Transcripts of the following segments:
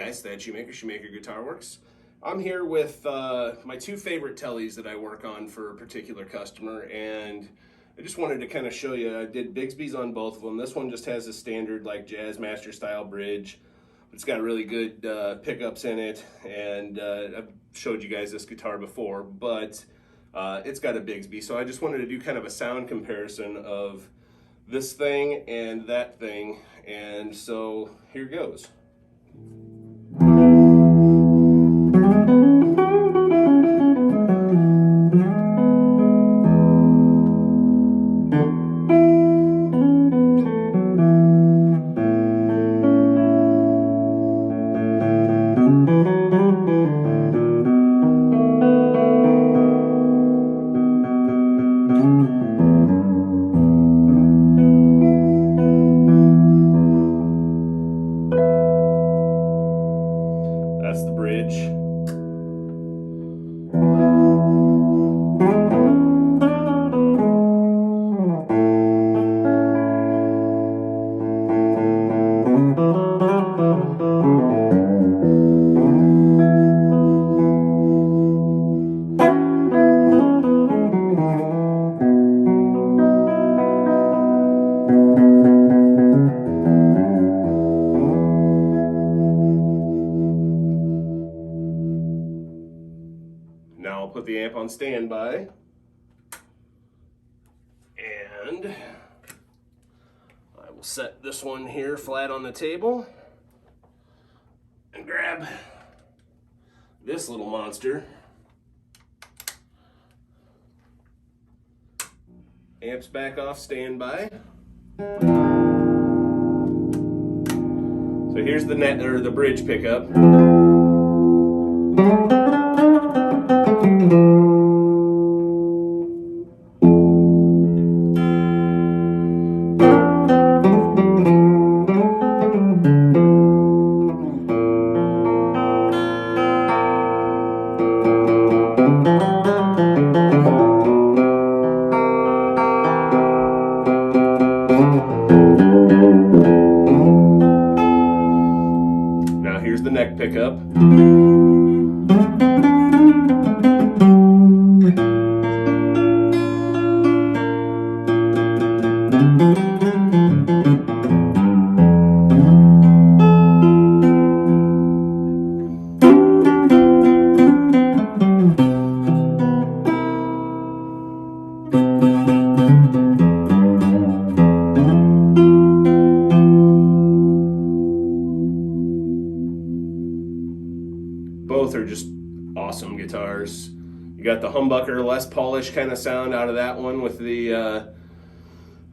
guys, Thad Shoemaker Guitar Works. I'm here with my two favorite tellies that I work on for a particular customer, and I just wanted to kind of show you. I did Bigsby's on both of them. This one just has a standard like Jazz Master style bridge. It's got really good pickups in it, and I've showed you guys this guitar before, but it's got a Bigsby. So I just wanted to do kind of a sound comparison of this thing and that thing, and so here goes. That's the bridge. Now I'll put the amp on standby, and I will set this one here flat on the table and grab this little monster. Amp's back off standby. So here's the net or the bridge pickup. Now here's the neck pickup. Both are just awesome guitars. You got the humbucker, less polished kind of sound out of that one with the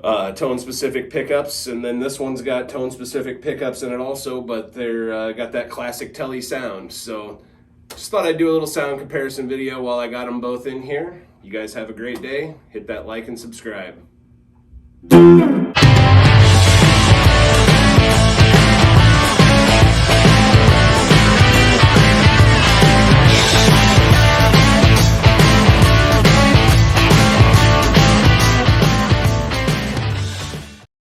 tone-specific pickups, and then this one's got tone-specific pickups in it also, but they're got that classic telly sound. So just thought I'd do a little sound comparison video while I got them both in here. You guys have a great day. Hit that like and subscribe.